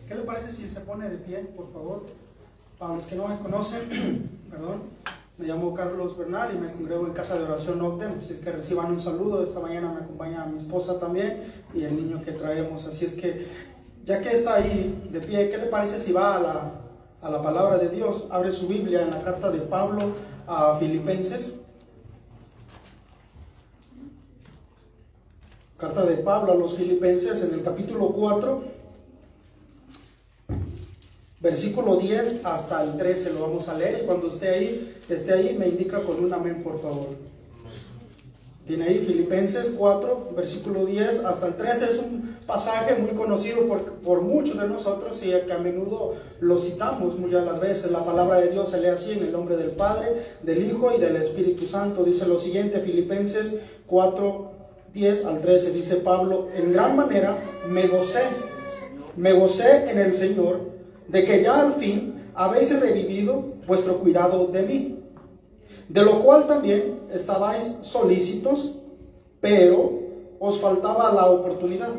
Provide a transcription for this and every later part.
¿Qué le parece si se pone de pie, por favor? Para los que no me conocen, perdón, me llamo Carlos Bernal y me congrego en Casa de Oración Ogden, así es que reciban un saludo. Esta mañana me acompaña mi esposa también y el niño que traemos, así es que ya que está ahí de pie, ¿qué le parece si va a la palabra de Dios? Abre su Biblia en la carta de Pablo a Filipenses. Carta de Pablo a los Filipenses en el capítulo 4, versículo 10 hasta el 13 lo vamos a leer, y cuando esté ahí me indica con un amén, por favor. Tiene ahí Filipenses 4, versículo 10 hasta el 13. Es un pasaje muy conocido por muchos de nosotros y que a menudo lo citamos muchas de las veces. La palabra de Dios se lee así: en el nombre del Padre, del Hijo y del Espíritu Santo. Dice lo siguiente, Filipenses 4, 10 al 13, dice Pablo: en gran manera me gocé en el Señor, de que ya al fin habéis revivido vuestro cuidado de mí, de lo cual también estabais solícitos, pero os faltaba la oportunidad.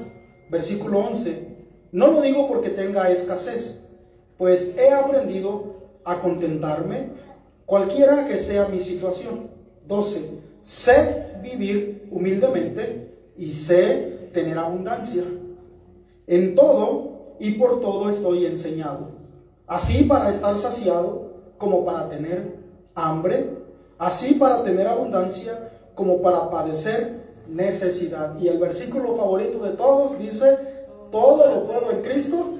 Versículo 11, no lo digo porque tenga escasez, pues he aprendido a contentarme, cualquiera que sea mi situación. 12, sé vivir humildemente y sé tener abundancia. En todo y por todo estoy enseñado, así para estar saciado como para tener hambre, así para tener abundancia como para padecer necesidad. Y el versículo favorito de todos dice: todo lo puedo en Cristo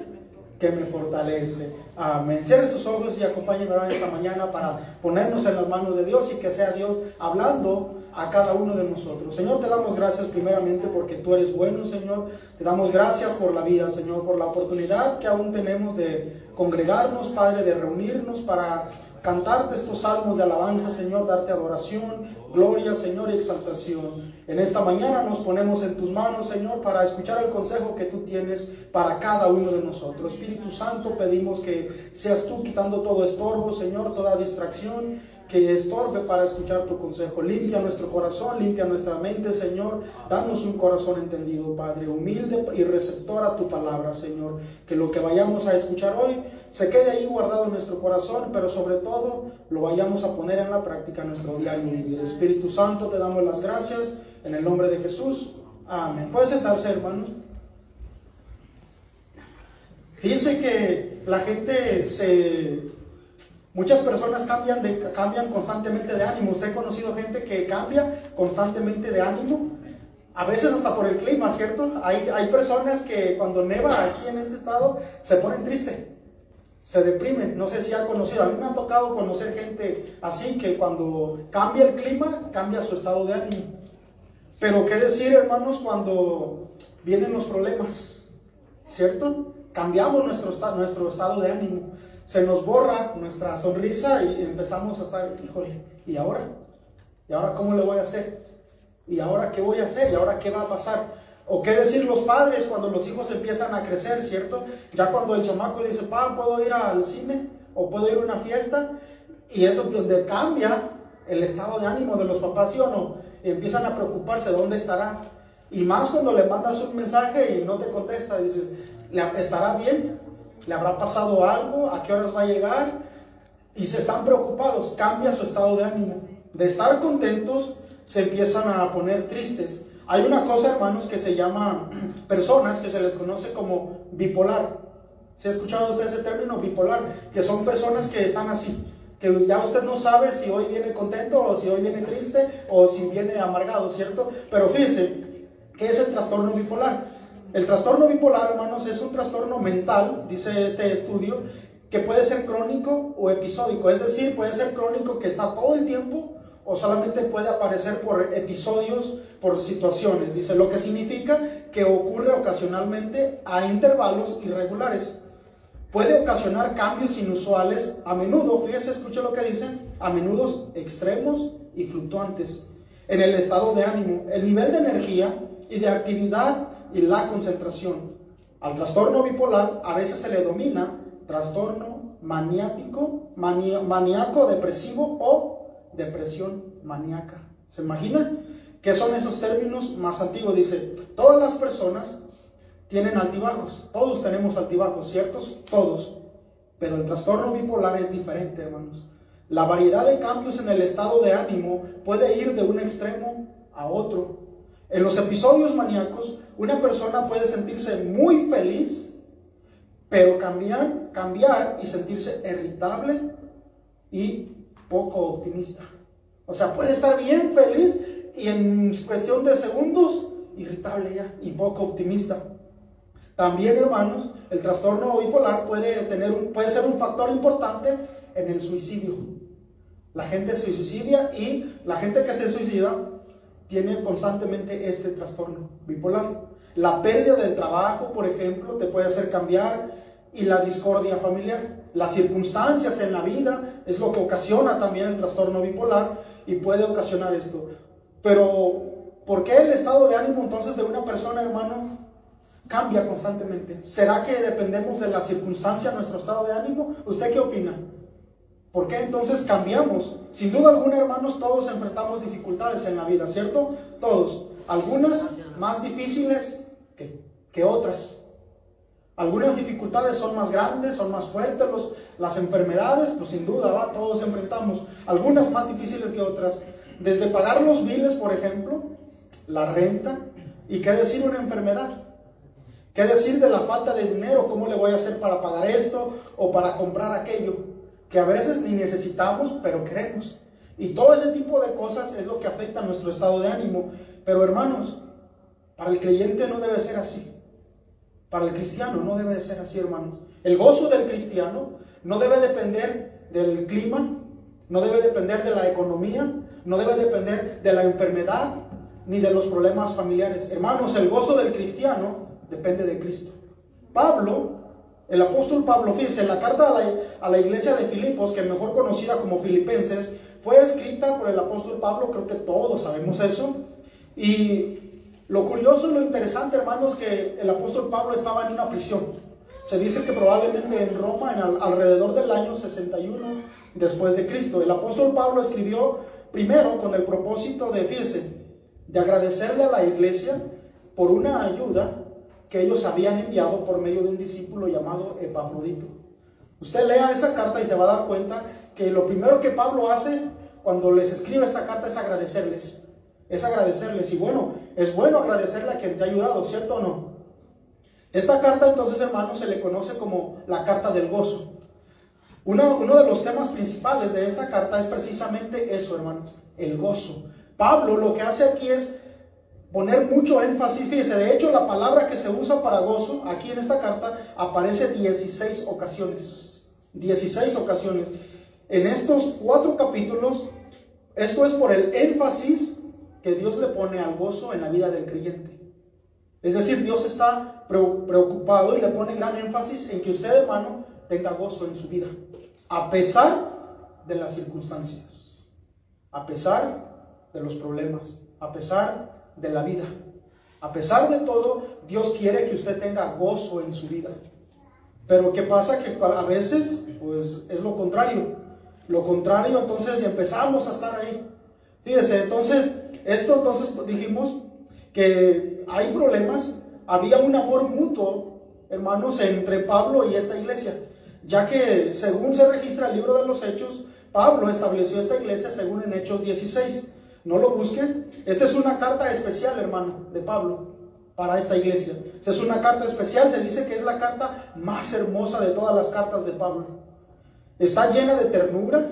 que me fortalece. Amén. Cierre sus ojos y acompáñenme a orar esta mañana para ponernos en las manos de Dios y que sea Dios hablando a cada uno de nosotros. Señor, te damos gracias primeramente porque tú eres bueno, Señor. Te damos gracias por la vida, Señor, por la oportunidad que aún tenemos de congregarnos, Padre, de reunirnos para cantarte estos salmos de alabanza, Señor, darte adoración, gloria, Señor, y exaltación. En esta mañana nos ponemos en tus manos, Señor, para escuchar el consejo que tú tienes para cada uno de nosotros. Espíritu Santo, pedimos que seas tú quitando todo estorbo, Señor, toda distracción que estorbe para escuchar tu consejo. Limpia nuestro corazón, limpia nuestra mente, Señor. Danos un corazón entendido, Padre, humilde y receptor a tu palabra, Señor. Que lo que vayamos a escuchar hoy se quede ahí guardado en nuestro corazón, pero sobre todo lo vayamos a poner en la práctica en nuestro diario vivir. Espíritu Santo, te damos las gracias en el nombre de Jesús. Amén. ¿Puede sentarse, hermanos? Fíjense que la gente muchas personas cambian constantemente de ánimo. Usted ha conocido gente que cambia constantemente de ánimo, a veces hasta por el clima, ¿cierto? Hay personas que cuando neva aquí en este estado se ponen tristes, se deprimen. No sé si ha conocido, a mí me ha tocado conocer gente así, que cuando cambia el clima, cambia su estado de ánimo. Pero qué decir, hermanos, cuando vienen los problemas, ¿cierto? Cambiamos nuestro estado de ánimo. Se nos borra nuestra sonrisa y empezamos a estar, híjole, ¿y ahora? ¿Y ahora cómo le voy a hacer? ¿Y ahora qué voy a hacer? ¿Y ahora qué va a pasar? O qué decir los padres cuando los hijos empiezan a crecer, ¿cierto? Ya cuando el chamaco dice: pa, ¿puedo ir al cine? ¿O puedo ir a una fiesta? Y eso donde cambia el estado de ánimo de los papás, ¿sí o no? Y empiezan a preocuparse, ¿dónde estará? Y más cuando le mandas un mensaje y no te contesta, dices: ¿estará bien? ¿Le habrá pasado algo? ¿A qué horas va a llegar? Y se están preocupados. Cambia su estado de ánimo. De estar contentos se empiezan a poner tristes. Hay una cosa, hermanos, que se llama personas que se les conoce como bipolar. ¿Se ha escuchado usted ese término, bipolar? Que son personas que están así, que ya usted no sabe si hoy viene contento o si hoy viene triste o si viene amargado, ¿cierto? Pero fíjense, ¿qué es el trastorno bipolar? El trastorno bipolar, hermanos, es un trastorno mental, dice este estudio, que puede ser crónico o episódico. Es decir, puede ser crónico, que está todo el tiempo, o solamente puede aparecer por episodios, por situaciones. Dice, lo que significa que ocurre ocasionalmente a intervalos irregulares. Puede ocasionar cambios inusuales, a menudo, fíjese, escuche lo que dicen, a menudo extremos y fluctuantes en el estado de ánimo, el nivel de energía y de actividad y la concentración. Al trastorno bipolar a veces se le denomina trastorno maníaco, depresivo o depresión maníaca. ¿Se imagina? ¿Qué son esos términos más antiguos? Dice, todas las personas tienen altibajos. Todos tenemos altibajos, ¿ciertos? Todos. Pero el trastorno bipolar es diferente, hermanos. La variedad de cambios en el estado de ánimo puede ir de un extremo a otro. En los episodios maníacos, una persona puede sentirse muy feliz, pero cambiar y sentirse irritable y poco optimista. O sea, puede estar bien feliz y en cuestión de segundos, irritable ya y poco optimista. También, hermanos, el trastorno bipolar puede ser un factor importante en el suicidio. La gente se suicida y la gente que se suicida tiene constantemente este trastorno bipolar. La pérdida del trabajo, por ejemplo, te puede hacer cambiar, y la discordia familiar. Las circunstancias en la vida es lo que ocasiona también el trastorno bipolar y puede ocasionar esto. Pero, ¿por qué el estado de ánimo entonces de una persona, hermano, cambia constantemente? ¿Será que dependemos de la circunstancia, nuestro estado de ánimo? ¿Usted qué opina? ¿Por qué entonces cambiamos? Sin duda alguna, hermanos, todos enfrentamos dificultades en la vida, ¿cierto? Todos. Algunas más difíciles que otras. Algunas dificultades son más grandes, son más fuertes. Las enfermedades, pues sin duda, todos enfrentamos. Algunas más difíciles que otras. Desde pagar los biles, por ejemplo, la renta. ¿Y qué decir una enfermedad? ¿Qué decir de la falta de dinero? ¿Cómo le voy a hacer para pagar esto o para comprar aquello? Que a veces ni necesitamos, pero queremos. Y todo ese tipo de cosas es lo que afecta a nuestro estado de ánimo. Pero hermanos, para el creyente no debe ser así. Para el cristiano no debe de ser así, hermanos. El gozo del cristiano no debe depender del clima, no debe depender de la economía, no debe depender de la enfermedad, ni de los problemas familiares. Hermanos, el gozo del cristiano depende de Cristo. Pablo, el apóstol Pablo, fíjense, la carta a la iglesia de Filipos, que es mejor conocida como Filipenses, fue escrita por el apóstol Pablo, creo que todos sabemos eso. Y lo curioso y lo interesante, hermanos, que el apóstol Pablo estaba en una prisión. Se dice que probablemente en Roma, alrededor del año 61 después de Cristo. El apóstol Pablo escribió primero con el propósito de agradecerle a la iglesia por una ayuda que ellos habían enviado por medio de un discípulo llamado Epafrodito. Usted lea esa carta y se va a dar cuenta que lo primero que Pablo hace cuando les escribe esta carta es agradecerles. Y bueno, es bueno agradecerle a quien te ha ayudado, ¿cierto o no? Esta carta entonces, hermanos, se le conoce como la carta del gozo. Uno de los temas principales de esta carta es precisamente eso, hermanos, el gozo. Pablo lo que hace aquí es poner mucho énfasis. Fíjese, de hecho la palabra que se usa para gozo aquí en esta carta aparece 16 ocasiones. 16 ocasiones. En estos 4 capítulos, esto es por el énfasis que Dios le pone al gozo en la vida del creyente. Es decir, Dios está preocupado y le pone gran énfasis en que usted, hermano, tenga gozo en su vida, a pesar de las circunstancias, a pesar de los problemas, a pesar de la vida. A pesar de todo, Dios quiere que usted tenga gozo en su vida. Pero ¿qué pasa? Que a veces, pues, es lo contrario. Lo contrario, entonces empezamos a estar ahí. Fíjese, entonces dijimos que hay problemas. Había un amor mutuo, hermanos, entre Pablo y esta iglesia, ya que según se registra el libro de los Hechos, Pablo estableció esta iglesia según en Hechos 16. No lo busquen. Esta es una carta especial, hermano, de Pablo para esta iglesia. Esta es una carta especial. Se dice que es la carta más hermosa de todas las cartas de Pablo. Está llena de ternura,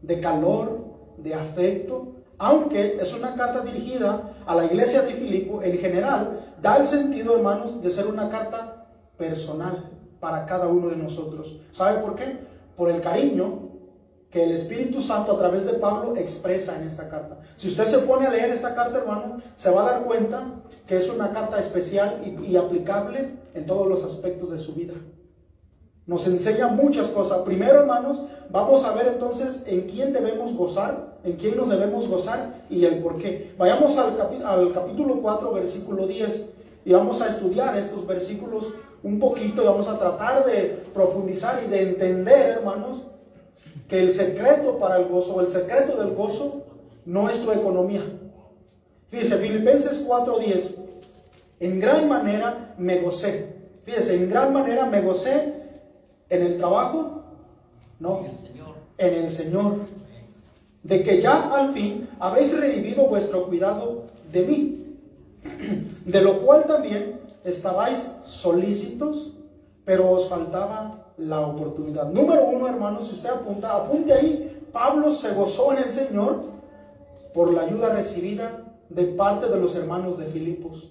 de calor, de afecto. Aunque es una carta dirigida a la iglesia de Filipo, en general da el sentido, hermanos, de ser una carta personal para cada uno de nosotros. ¿Sabe por qué? Por el cariño que el Espíritu Santo a través de Pablo expresa en esta carta. Si usted se pone a leer esta carta, hermano, se va a dar cuenta que es una carta especial y aplicable en todos los aspectos de su vida. Nos enseña muchas cosas. Primero, hermanos, vamos a ver entonces en quién debemos gozar, en quién nos debemos gozar y el por qué. Vayamos al capítulo 4, versículo 10, y vamos a estudiar estos versículos un poquito y vamos a tratar de profundizar y de entender, hermanos, que el secreto para el gozo, el secreto del gozo, no es tu economía. Fíjese, Filipenses 4:10. En gran manera me gocé. Fíjese, en gran manera me gocé en el trabajo, no, en el Señor, de que ya al fin habéis revivido vuestro cuidado de mí, de lo cual también estabais solícitos, pero os faltaba la oportunidad. Número uno, hermanos, si usted apunte ahí, Pablo se gozó en el Señor por la ayuda recibida de parte de los hermanos de Filipos.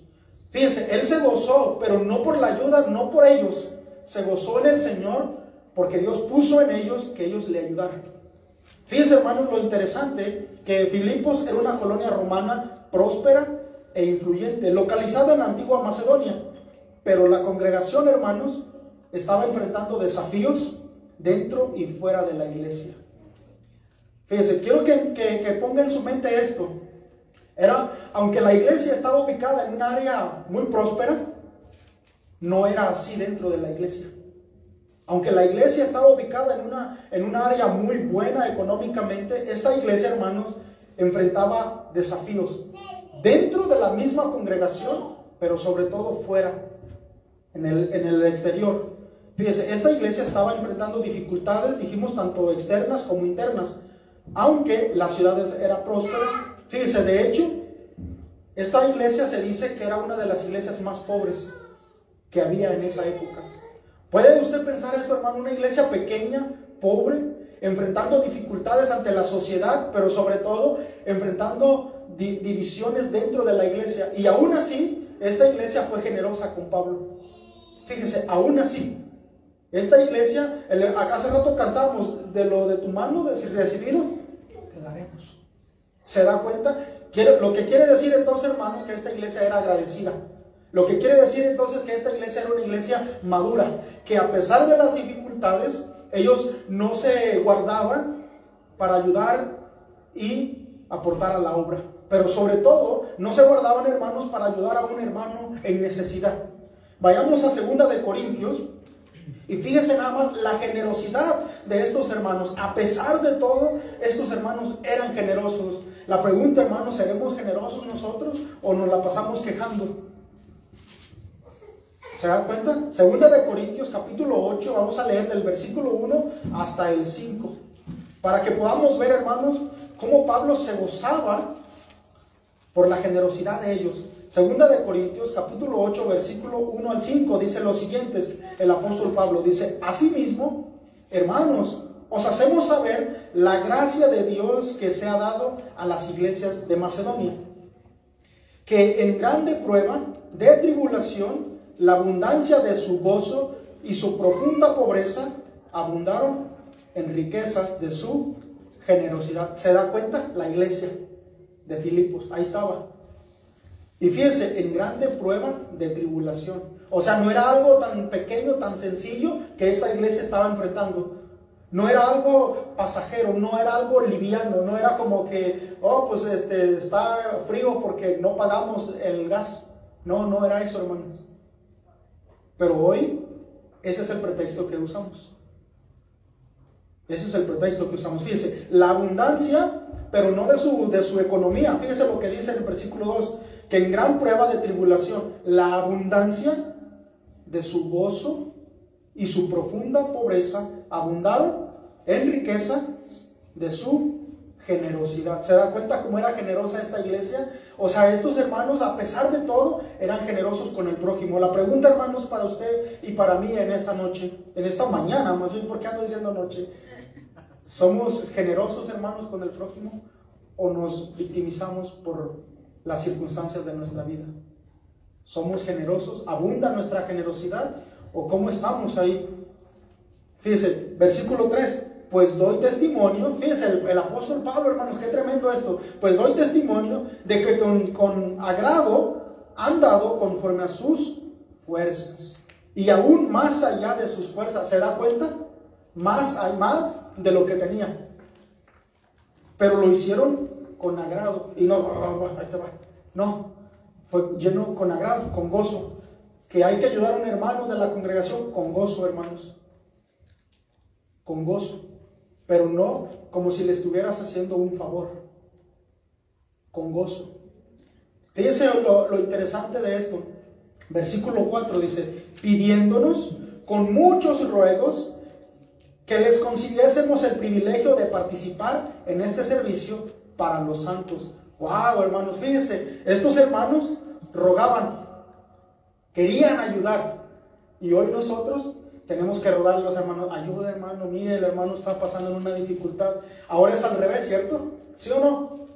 Fíjense, él se gozó, pero no por la ayuda, no por ellos. Se gozó en el Señor porque Dios puso en ellos que ellos le ayudaran. Fíjense, hermanos, lo interesante, que Filipos era una colonia romana próspera e influyente, localizada en la antigua Macedonia. Pero la congregación, hermanos, estaba enfrentando desafíos dentro y fuera de la iglesia. Fíjense, quiero que ponga en su mente esto. Aunque la iglesia estaba ubicada en un área muy próspera, no era así dentro de la iglesia. Aunque la iglesia estaba ubicada en una área muy buena económicamente, esta iglesia, hermanos, enfrentaba desafíos dentro de la misma congregación, pero sobre todo fuera, en el exterior. Fíjese, esta iglesia estaba enfrentando dificultades, dijimos, tanto externas como internas, aunque la ciudad era próspera. Fíjese, de hecho, esta iglesia se dice que era una de las iglesias más pobres que había en esa época. ¿Puede usted pensar esto, hermano? Una iglesia pequeña, pobre, enfrentando dificultades ante la sociedad, pero sobre todo enfrentando divisiones dentro de la iglesia. Y aún así, esta iglesia fue generosa con Pablo. Fíjese, aún así, esta iglesia, hace rato cantamos, de lo de tu mano recibido, te daremos. ¿Se da cuenta? Lo que quiere decir entonces, hermanos, que esta iglesia era agradecida. Lo que quiere decir entonces que esta iglesia era una iglesia madura, que a pesar de las dificultades, ellos no se guardaban para ayudar y aportar a la obra. Pero sobre todo, no se guardaban, hermanos, para ayudar a un hermano en necesidad. Vayamos a 2 de Corintios y fíjense nada más la generosidad de estos hermanos. A pesar de todo, estos hermanos eran generosos. La pregunta, hermanos, ¿seremos generosos nosotros o nos la pasamos quejando? ¿Se dan cuenta? 2 de Corintios capítulo 8, vamos a leer del versículo 1 hasta el 5, para que podamos ver, hermanos, cómo Pablo se gozaba por la generosidad de ellos. 2 de Corintios capítulo 8, versículo 1 al 5, dice lo siguiente, el apóstol Pablo dice: asimismo, hermanos, os hacemos saber la gracia de Dios que se ha dado a las iglesias de Macedonia, que en grande prueba de tribulación, la abundancia de su gozo y su profunda pobreza abundaron en riquezas de su generosidad. ¿Se da cuenta? La iglesia de Filipos, ahí estaba. Y fíjense, en grande prueba de tribulación. O sea, no era algo tan pequeño, tan sencillo que esta iglesia estaba enfrentando. No era algo pasajero, no era algo liviano, no era como que, pues está frío porque no pagamos el gas. No, no era eso, hermanos. Pero hoy, ese es el pretexto que usamos. Ese es el pretexto que usamos. Fíjense, la abundancia, pero no de su economía. Fíjense lo que dice en el versículo 2, que en gran prueba de tribulación, la abundancia de su gozo y su profunda pobreza abundaron en riqueza de su generosidad. ¿Se da cuenta cómo era generosa esta iglesia? O sea, estos hermanos, a pesar de todo, eran generosos con el prójimo. La pregunta, hermanos, para usted y para mí en esta noche, en esta mañana, más bien, ¿por qué ando diciendo noche? ¿Somos generosos, hermanos, con el prójimo? ¿O nos victimizamos por las circunstancias de nuestra vida? ¿Somos generosos? ¿Abunda nuestra generosidad? ¿O cómo estamos ahí? Fíjese, versículo 3. Pues doy testimonio, fíjense, el apóstol Pablo, hermanos, qué tremendo esto. Pues doy testimonio de que con agrado han dado conforme a sus fuerzas. Y aún más allá de sus fuerzas. ¿Se da cuenta? Más de lo que tenía. Pero lo hicieron con agrado. Y no, ahí te va. No, fue lleno con agrado, con gozo. Que hay que ayudar a un hermano de la congregación con gozo, hermanos. Con gozo. Pero no como si le estuvieras haciendo un favor. Con gozo. Fíjense lo interesante de esto. Versículo 4 dice, pidiéndonos con muchos ruegos que les concediésemos el privilegio de participar en este servicio para los santos. Wow, hermanos, fíjense, estos hermanos rogaban, querían ayudar, y hoy nosotros tenemos que rogarle a los hermanos, ayuda hermano, mire, el hermano está pasando en una dificultad. Ahora es al revés, ¿cierto? ¿Sí o no?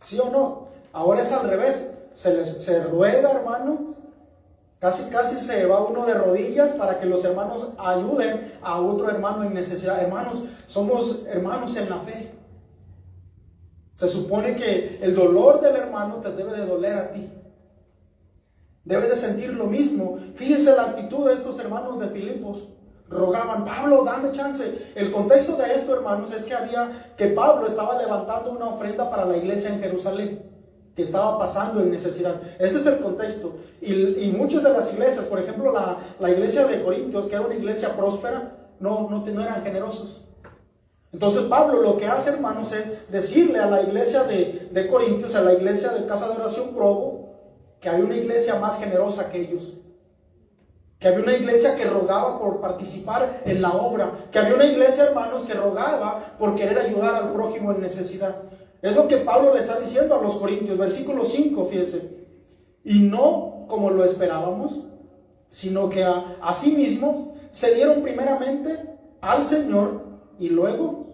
¿Sí o no? Ahora es al revés, se ruega, hermano, casi se va uno de rodillas para que los hermanos ayuden a otro hermano en necesidad. Hermanos, somos hermanos en la fe. Se supone que el dolor del hermano te debe de doler a ti. Debes de sentir lo mismo. Fíjese la actitud de estos hermanos de Filipos. Rogaban, Pablo, dame chance. El contexto de esto, hermanos, es que Pablo estaba levantando una ofrenda para la iglesia en Jerusalén, que estaba pasando en necesidad. Ese es el contexto. Y muchas de las iglesias, por ejemplo, la iglesia de Corintios, que era una iglesia próspera, no eran generosos. Entonces Pablo lo que hace, hermanos, es decirle a la iglesia de Corintios, a la iglesia de Casa de Oración Provo, que había una iglesia más generosa que ellos, que había una iglesia que rogaba por participar en la obra, que había una iglesia, hermanos, que rogaba por querer ayudar al prójimo en necesidad. Es lo que Pablo le está diciendo a los corintios. Versículo 5, fíjense, y no como lo esperábamos, sino que a sí mismos se dieron primeramente al Señor y luego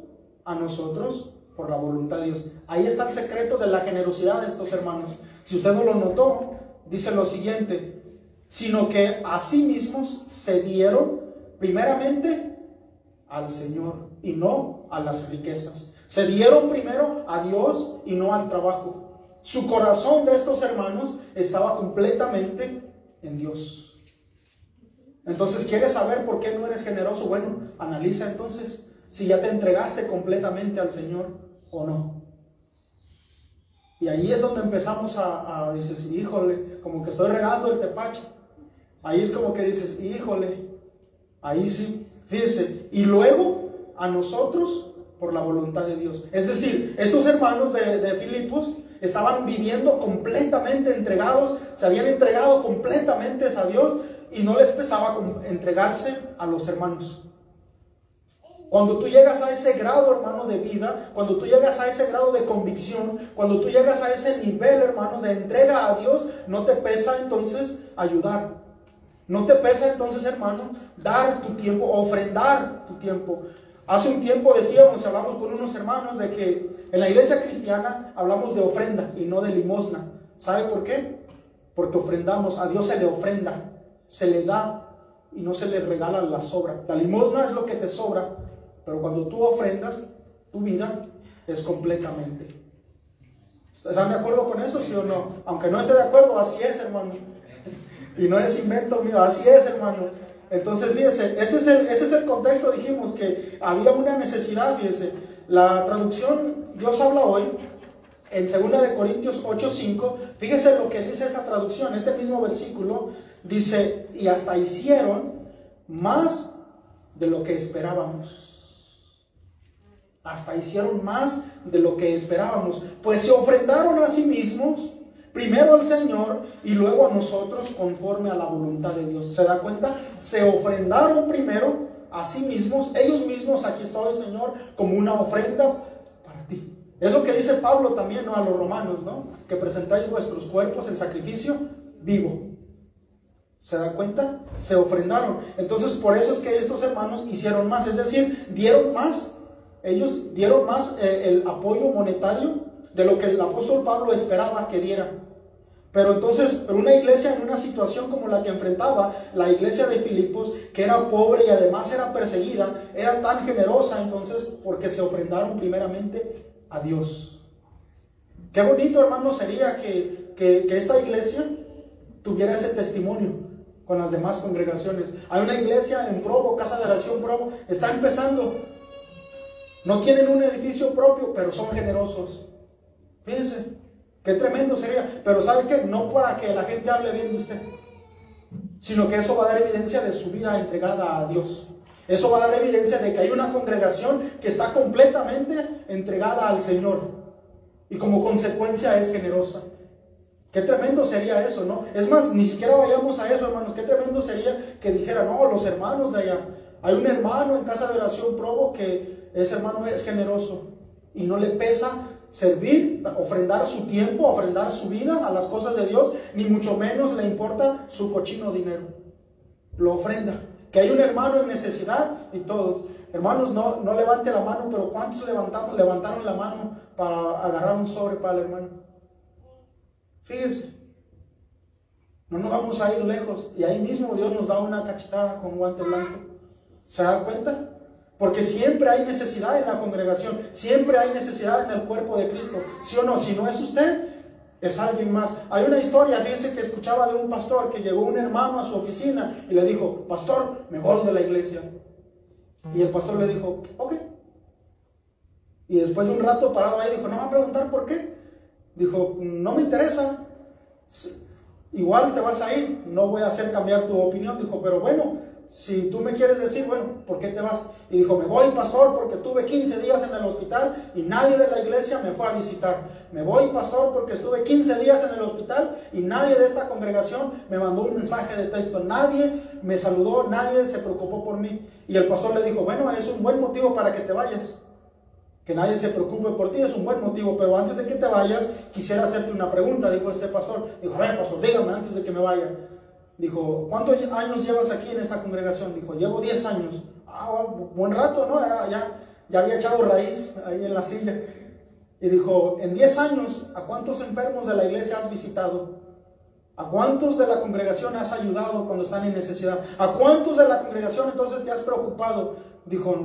a nosotros por la voluntad de Dios. Ahí está el secreto de la generosidad de estos hermanos. Si usted no lo notó, dice lo siguiente, sino que a sí mismos se dieron primeramente al Señor y no a las riquezas. Se dieron primero a Dios y no al trabajo. Su corazón de estos hermanos estaba completamente en Dios. Entonces, ¿quieres saber por qué no eres generoso? Bueno, analiza entonces si ya te entregaste completamente al Señor o no. Y ahí es donde empezamos dices, híjole, como que estoy regando el tepache. Ahí es como que dices, híjole, ahí sí, fíjese. Y luego a nosotros por la voluntad de Dios. Es decir, estos hermanos de Filipos estaban viviendo completamente entregados, se habían entregado completamente a Dios y no les pesaba entregarse a los hermanos. Cuando tú llegas a ese grado, hermano, de vida, cuando tú llegas a ese grado de convicción, cuando tú llegas a ese nivel, hermanos, de entrega a Dios, no te pesa entonces ayudar. No te pesa entonces, hermano, dar tu tiempo, ofrendar tu tiempo. Hace un tiempo decíamos, hablamos con unos hermanos de que en la iglesia cristiana hablamos de ofrenda y no de limosna. ¿Sabe por qué? Porque ofrendamos, a Dios se le ofrenda, se le da y no se le regala la sobra. La limosna es lo que te sobra. Pero cuando tú ofrendas, tu vida es completamente. ¿Están de acuerdo con eso, sí o no? Aunque no esté de acuerdo, así es, hermano. Y no es invento mío, así es, hermano. Entonces, fíjese, ese es el contexto. Dijimos que había una necesidad, fíjese. La traducción Dios habla hoy, en 2 de Corintios 8:5, fíjese lo que dice esta traducción, este mismo versículo, dice, y hasta hicieron más de lo que esperábamos. Hasta hicieron más de lo que esperábamos, pues se ofrendaron a sí mismos, primero al Señor y luego a nosotros conforme a la voluntad de Dios. ¿Se da cuenta? Se ofrendaron primero a sí mismos, ellos mismos, aquí está el Señor, como una ofrenda para ti. Es lo que dice Pablo también, ¿no?, a los romanos, ¿no? Que presentáis vuestros cuerpos en sacrificio vivo. ¿Se da cuenta? Se ofrendaron. Entonces, por eso es que estos hermanos hicieron más, es decir, dieron más. Ellos dieron más el apoyo monetario de lo que el apóstol Pablo esperaba que diera. Pero entonces, una iglesia en una situación como la que enfrentaba la iglesia de Filipos, que era pobre y además era perseguida, era tan generosa entonces porque se ofrendaron primeramente a Dios. Qué bonito, hermano, sería que esta iglesia tuviera ese testimonio con las demás congregaciones. Hay una iglesia en Provo, Casa de Oración Provo, está empezando. No tienen un edificio propio, pero son generosos. Fíjense, qué tremendo sería. Pero ¿sabe qué? No para que la gente hable bien de usted, sino que eso va a dar evidencia de su vida entregada a Dios. Eso va a dar evidencia de que hay una congregación que está completamente entregada al Señor y como consecuencia es generosa. Qué tremendo sería eso, ¿no? Es más, ni siquiera vayamos a eso, hermanos. Qué tremendo sería que dijera, no, los hermanos de allá. Hay un hermano en Casa de Oración Provo que ese hermano es generoso y no le pesa servir, ofrendar su tiempo, ofrendar su vida a las cosas de Dios, ni mucho menos le importa su cochino dinero. Lo ofrenda. Que hay un hermano en necesidad y todos. Hermanos, no levante la mano, pero ¿cuántos levantaron la mano para agarrar un sobre para el hermano? Fíjense, no nos vamos a ir lejos. Y ahí mismo Dios nos da una cachetada con guante blanco. ¿Se da cuenta? Porque siempre hay necesidad en la congregación, siempre hay necesidad en el cuerpo de Cristo. ¿Sí o no? Si no es usted, es alguien más. Hay una historia, fíjense, que escuchaba de un pastor que llegó un hermano a su oficina y le dijo, pastor, me voy de la iglesia. Y el pastor le dijo, ok. Y después de un rato parado ahí dijo, no va a preguntar por qué. Dijo, no me interesa, igual te vas a ir, no voy a hacer cambiar tu opinión. Dijo, pero bueno, si tú me quieres decir, bueno, ¿por qué te vas? Y dijo, me voy, pastor, porque tuve 15 días en el hospital y nadie de la iglesia me fue a visitar. Me voy, pastor, porque estuve 15 días en el hospital y nadie de esta congregación me mandó un mensaje de texto. Nadie me saludó, nadie se preocupó por mí. Y el pastor le dijo, bueno, es un buen motivo para que te vayas. Que nadie se preocupe por ti es un buen motivo, pero antes de que te vayas, quisiera hacerte una pregunta, dijo este pastor. Dijo, a ver, pastor, dígame antes de que me vaya. Dijo, ¿cuántos años llevas aquí en esta congregación? Dijo, llevo 10 años. Ah, buen rato, ¿no? Ya había echado raíz ahí en la silla. Y dijo, en 10 años, ¿a cuántos enfermos de la iglesia has visitado? ¿A cuántos de la congregación has ayudado cuando están en necesidad? ¿A cuántos de la congregación entonces te has preocupado? Dijo,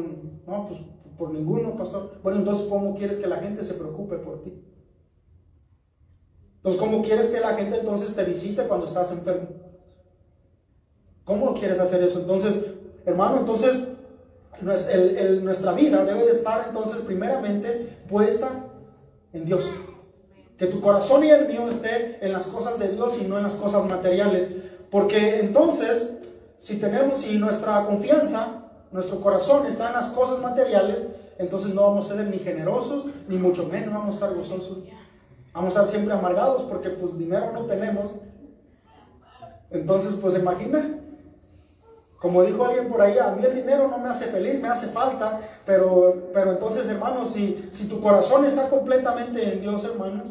no, pues por ninguno, pastor. Bueno, entonces, ¿cómo quieres que la gente se preocupe por ti? Entonces, ¿cómo quieres que la gente entonces te visite cuando estás enfermo? ¿Cómo quieres hacer eso? Entonces, hermano, entonces nuestra vida debe de estar entonces primeramente puesta en Dios. Que tu corazón y el mío esté en las cosas de Dios y no en las cosas materiales. Porque entonces, si nuestra confianza, nuestro corazón está en las cosas materiales, entonces no vamos a ser ni generosos, ni mucho menos vamos a estar gozosos. Vamos a estar siempre amargados porque pues dinero no tenemos. Entonces, pues imagina, como dijo alguien por ahí, a mí el dinero no me hace feliz, me hace falta, pero entonces, hermanos, si tu corazón está completamente en Dios, hermanos,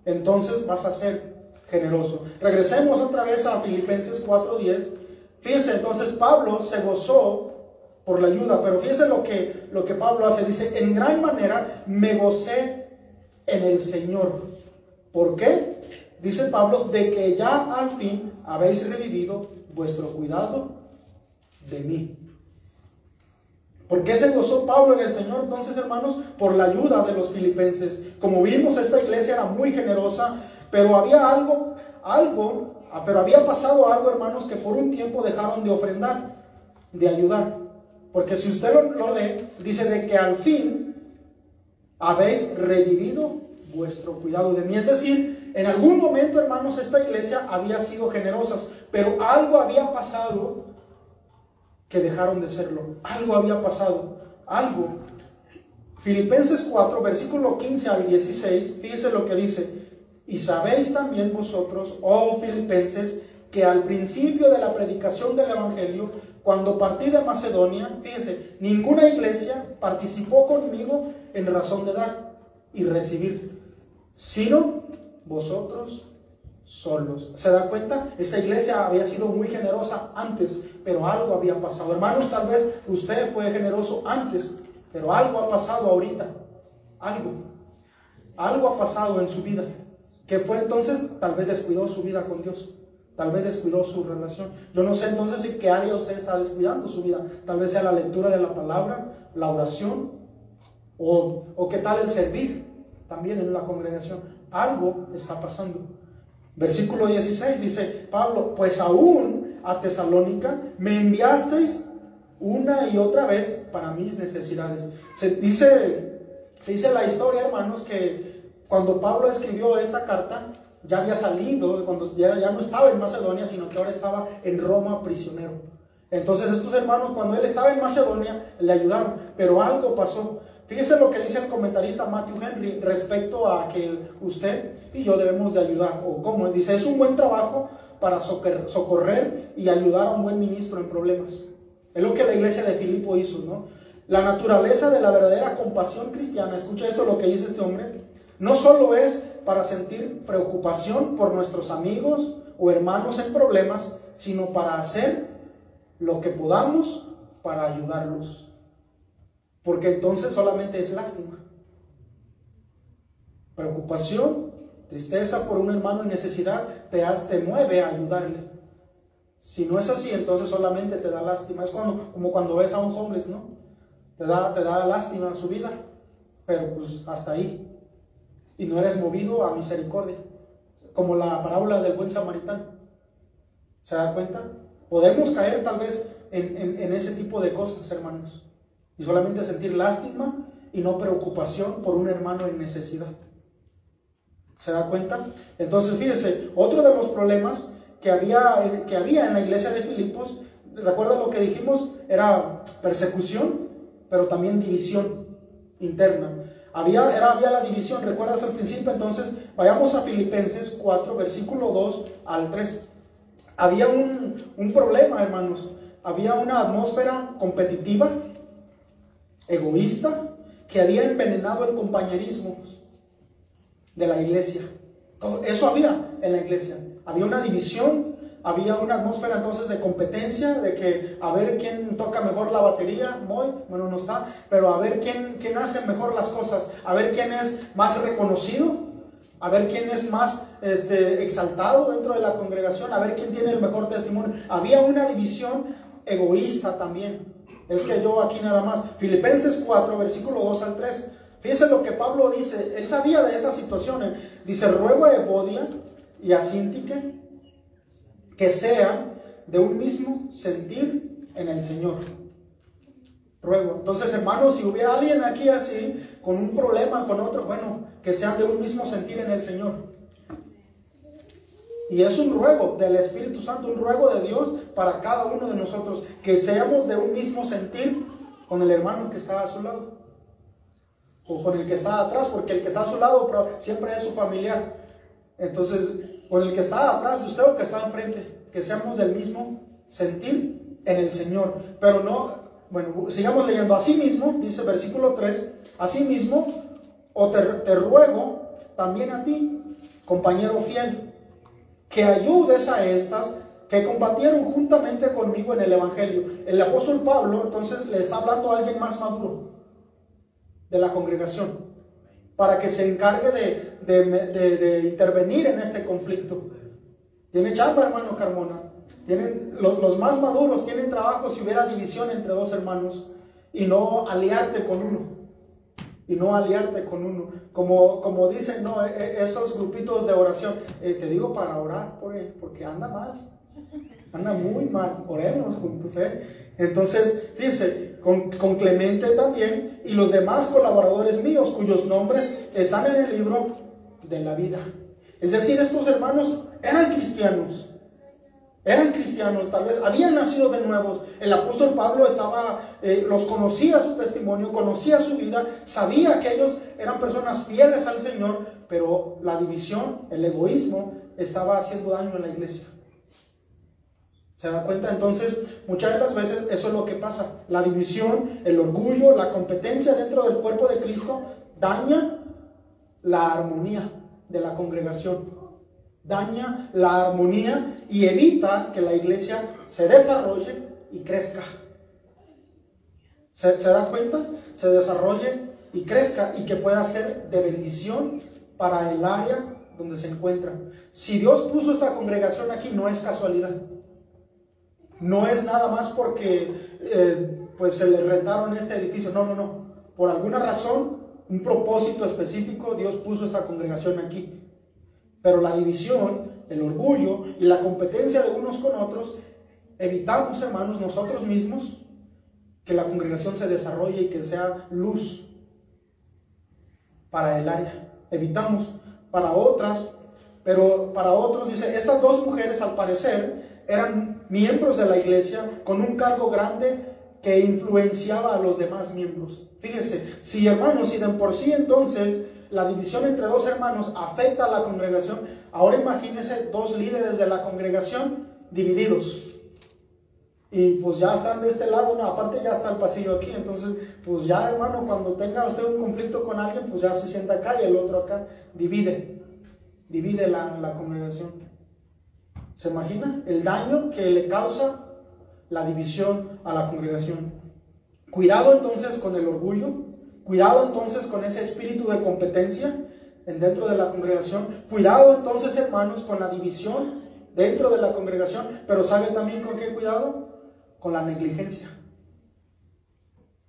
entonces vas a ser generoso. Regresemos otra vez a Filipenses 4:10. Fíjense, entonces Pablo se gozó por la ayuda, pero fíjense lo que Pablo hace. Dice, en gran manera me gocé en el Señor. ¿Por qué? Dice Pablo, de que ya al fin habéis revivido vuestro cuidado de mí. ¿Por qué se gozó Pablo en el Señor? Entonces, hermanos, por la ayuda de los filipenses. Como vimos, esta iglesia era muy generosa, pero había pero había pasado algo, hermanos, que por un tiempo dejaron de ofrendar, de ayudar. Porque si usted lo lee, dice de que al fin habéis revivido vuestro cuidado de mí. Es decir, en algún momento, hermanos, esta iglesia había sido generosa, pero algo había pasado que dejaron de serlo. Algo había pasado. Algo. Filipenses 4, versículo 15 al 16, fíjese lo que dice. Y sabéis también vosotros, oh filipenses, que al principio de la predicación del evangelio, cuando partí de Macedonia, fíjese, ninguna iglesia participó conmigo en razón de dar y recibir, sino vosotros solos. ¿Se da cuenta? Esta iglesia había sido muy generosa antes, pero algo había pasado. Hermanos, tal vez usted fue generoso antes, pero algo ha pasado ahorita. Algo ha pasado en su vida. ¿Qué fue entonces? Tal vez descuidó su vida con Dios. Tal vez descuidó su relación. Yo no sé entonces en qué área usted está descuidando su vida. Tal vez sea la lectura de la palabra, la oración, o qué tal el servir también en la congregación. Algo está pasando. Versículo 16 dice Pablo, pues aún a Tesalónica me enviasteis una y otra vez para mis necesidades. Se dice la historia, hermanos, que cuando Pablo escribió esta carta, ya había salido, cuando ya no estaba en Macedonia, sino que ahora estaba en Roma prisionero. Entonces estos hermanos, cuando él estaba en Macedonia, le ayudaron, pero algo pasó. Fíjese lo que dice el comentarista Matthew Henry respecto a que usted y yo debemos de ayudar, o cómo, dice, es un buen trabajo para socorrer y ayudar a un buen ministro en problemas. Es lo que la iglesia de Filipo hizo, ¿no? La naturaleza de la verdadera compasión cristiana, escucha esto lo que dice este hombre, no solo es para sentir preocupación por nuestros amigos o hermanos en problemas, sino para hacer lo que podamos para ayudarlos. Porque entonces solamente es lástima. Preocupación, tristeza por un hermano en necesidad te mueve a ayudarle. Si no es así, entonces solamente te da lástima. Es como cuando ves a un homeless, ¿no? Te da lástima su vida, pero pues hasta ahí. Y no eres movido a misericordia. Como la parábola del buen samaritano. ¿Se da cuenta? Podemos caer tal vez en ese tipo de cosas, hermanos. Y solamente sentir lástima y no preocupación por un hermano en necesidad. ¿Se da cuenta? Entonces, fíjese, otro de los problemas que había en la iglesia de Filipos, recuerda lo que dijimos, era persecución, pero también división interna. Había la división, ¿recuerdas al principio? Entonces, vayamos a Filipenses 4, versículo 2 al 3. Había un problema, hermanos. Había una atmósfera competitiva, egoísta, que había envenenado el compañerismo de la iglesia. Eso había en la iglesia. Había una división, había una atmósfera entonces de competencia, de que a ver quién toca mejor la batería, bueno, no está, pero a ver quién hace mejor las cosas, a ver quién es más reconocido, a ver quién es más exaltado dentro de la congregación, a ver quién tiene el mejor testimonio. Había una división egoísta también. Es que yo aquí nada más, Filipenses 4, versículo 2 al 3, fíjese lo que Pablo dice, él sabía de esta situación, dice, ruego a Evodia y a Síntique que sean de un mismo sentir en el Señor. Ruego. Entonces, hermanos, si hubiera alguien aquí así, con un problema con otro, bueno, que sean de un mismo sentir en el Señor. Y es un ruego del Espíritu Santo, un ruego de Dios para cada uno de nosotros, que seamos de un mismo sentir con el hermano que está a su lado, o con el que está atrás, porque el que está a su lado siempre es su familiar. Entonces, con el que está atrás de usted o que está enfrente, que seamos del mismo sentir en el Señor. Pero no, bueno, sigamos leyendo. Asimismo, dice versículo 3, asimismo, te ruego también a ti, compañero fiel, que ayudes a estas que combatieron juntamente conmigo en el Evangelio. El apóstol Pablo entonces le está hablando a alguien más maduro de la congregación, para que se encargue de intervenir en este conflicto. Tiene chamba, hermano Carmona. Los más maduros tienen trabajo si hubiera división entre dos hermanos, y no aliarte con uno. Como dicen, no, esos grupitos de oración, te digo para orar por él, porque anda mal, anda muy mal, oremos juntos, Entonces, fíjense, con Clemente también, y los demás colaboradores míos, cuyos nombres están en el libro de la vida. Es decir, estos hermanos eran cristianos, tal vez habían nacido de nuevos. El apóstol Pablo los conocía su testimonio, conocía su vida, sabía que ellos eran personas fieles al Señor, pero la división, el egoísmo, estaba haciendo daño en la iglesia. ¿Se da cuenta? Entonces, muchas de las veces eso es lo que pasa. La división, el orgullo, la competencia dentro del cuerpo de Cristo daña la armonía de la congregación. Daña la armonía y evita que la iglesia se desarrolle y crezca. ¿Se da cuenta? Se desarrolle y crezca, y que pueda ser de bendición para el área donde se encuentra. Si Dios puso esta congregación aquí, no es casualidad. No es nada más porque pues se le rentaron este edificio. No. Por alguna razón, un propósito específico, Dios puso esta congregación aquí. Pero la división, el orgullo y la competencia de unos con otros, evitamos, hermanos, nosotros mismos, que la congregación se desarrolle y que sea luz para el área. Evitamos para otras, pero para otros, dice, estas dos mujeres al parecer eran miembros de la iglesia con un cargo grande que influenciaba a los demás miembros. Fíjese, si hermanos, si de por sí entonces la división entre dos hermanos afecta a la congregación, ahora imagínense dos líderes de la congregación divididos. Y pues ya están de este lado, no, aparte ya está el pasillo aquí, entonces pues ya hermano, cuando tenga usted un conflicto con alguien, pues ya se sienta acá y el otro acá, divide la congregación. ¿Se imagina el daño que le causa la división a la congregación? Cuidado entonces con el orgullo, cuidado entonces con ese espíritu de competencia dentro de la congregación, cuidado entonces hermanos con la división dentro de la congregación, pero ¿sabe también con qué cuidado? Con la negligencia.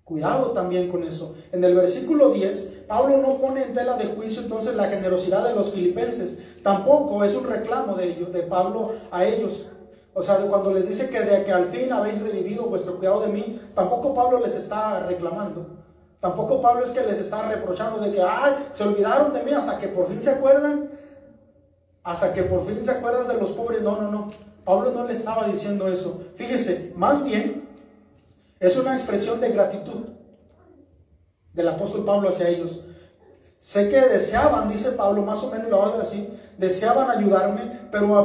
Cuidado también con eso. En el versículo 10, Pablo no pone en tela de juicio entonces la generosidad de los filipenses. Tampoco es un reclamo de ellos, de Pablo a ellos. O sea, cuando les dice que de que al fin habéis revivido vuestro cuidado de mí, tampoco Pablo les está reclamando. Tampoco Pablo es que les está reprochando de que, ay, se olvidaron de mí hasta que por fin se acuerdan. Hasta que por fin se acuerdan de los pobres. No. Pablo no le estaba diciendo eso. Fíjese, más bien es una expresión de gratitud del apóstol Pablo hacia ellos. Sé que deseaban, dice Pablo, más o menos lo hace así, deseaban ayudarme, pero no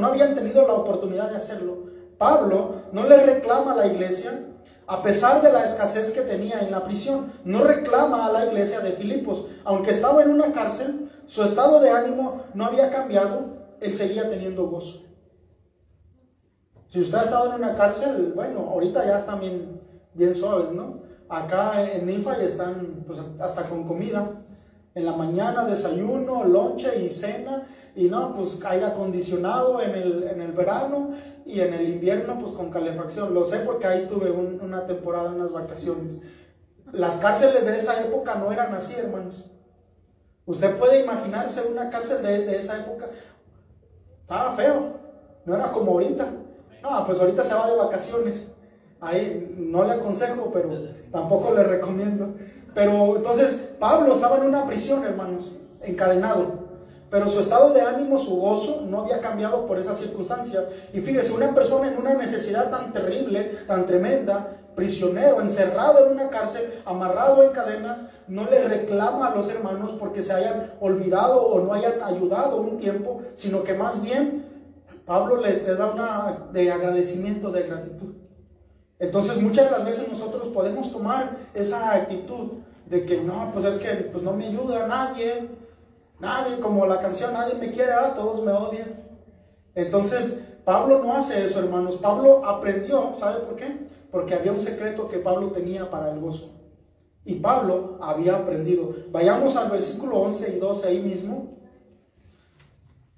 habían tenido la oportunidad de hacerlo. Pablo no le reclama a la iglesia, a pesar de la escasez que tenía en la prisión, no reclama a la iglesia de Filipos. Aunque estaba en una cárcel, su estado de ánimo no había cambiado, él seguía teniendo gozo. Si usted ha estado en una cárcel, bueno, ahorita ya están bien suaves, ¿no? Acá en Nifa ya están pues, hasta con comida. En la mañana desayuno, lonche y cena. Y no, pues aire acondicionado en el verano. Y en el invierno pues con calefacción. Lo sé porque ahí estuve una temporada, unas vacaciones. Las cárceles de esa época no eran así, hermanos. Usted puede imaginarse una cárcel de esa época. Estaba feo. No era como ahorita. No, pues ahorita se va de vacaciones. Ahí no le aconsejo, pero tampoco le recomiendo. Pero entonces Pablo estaba en una prisión, hermanos, encadenado. Pero su estado de ánimo, su gozo, no había cambiado por esa circunstancia. Y fíjese, una persona en una necesidad tan terrible, tan tremenda, prisionero, encerrado en una cárcel, amarrado en cadenas, no le reclama a los hermanos porque se hayan olvidado o no hayan ayudado un tiempo, sino que más bien Pablo les da una de agradecimiento, de gratitud. Entonces muchas de las veces nosotros podemos tomar esa actitud de que no, pues es que pues no me ayuda nadie, como la canción, nadie me quiere, todos me odian. Entonces Pablo no hace eso, hermanos. Pablo aprendió, ¿sabe por qué? Porque había un secreto que Pablo tenía para el gozo. Y Pablo había aprendido. Vayamos al versículo 11 y 12 ahí mismo.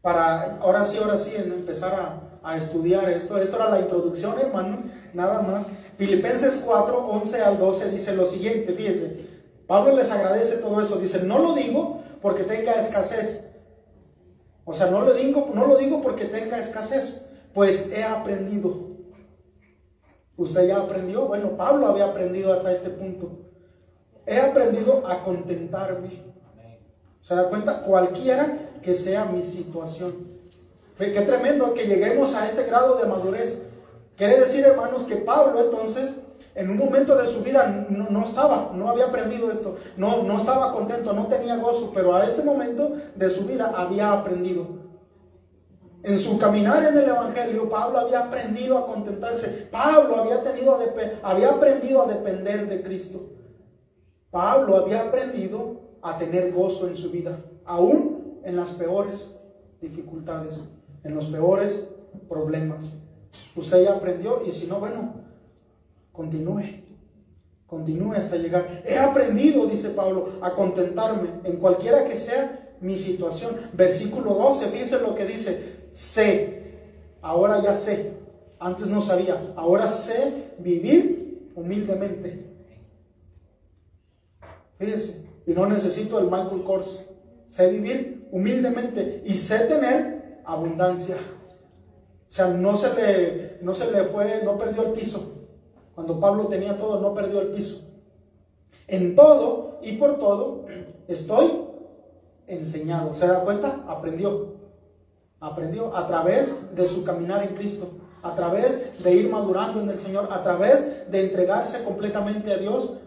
Para ahora sí, empezar a estudiar esto. Esto era la introducción, hermanos, nada más. Filipenses 4, 11 al 12 dice lo siguiente, fíjense. Pablo les agradece todo eso. Dice, no lo digo porque tenga escasez. O sea, no lo digo porque tenga escasez, pues he aprendido. ¿Usted ya aprendió? Bueno, Pablo había aprendido hasta este punto. He aprendido a contentarme. ¿Se da cuenta? Cualquiera que sea mi situación. Qué tremendo que lleguemos a este grado de madurez. Quiere decir, hermanos, que Pablo entonces, en un momento de su vida no había aprendido esto, no estaba contento, no tenía gozo, pero a este momento de su vida había aprendido. En su caminar en el Evangelio, Pablo había aprendido a contentarse. Pablo había aprendido a depender de Cristo. Pablo había aprendido a tener gozo en su vida, aún en las peores dificultades, en los peores problemas. Usted ya aprendió, y si no, bueno, continúe hasta llegar. He aprendido, dice Pablo, a contentarme en cualquiera que sea mi situación. Versículo 12, fíjense lo que dice: sé, ahora ya sé, antes no sabía, ahora sé vivir humildemente. Fíjense, y no necesito el Michael Kors. Sé vivir humildemente y sé tener abundancia. O sea, no se le fue, no perdió el piso. Cuando Pablo tenía todo, no perdió el piso. En todo y por todo estoy enseñado. ¿Se da cuenta? Aprendió a través de su caminar en Cristo. a través de ir madurando en el Señor, a través de entregarse completamente a Dios,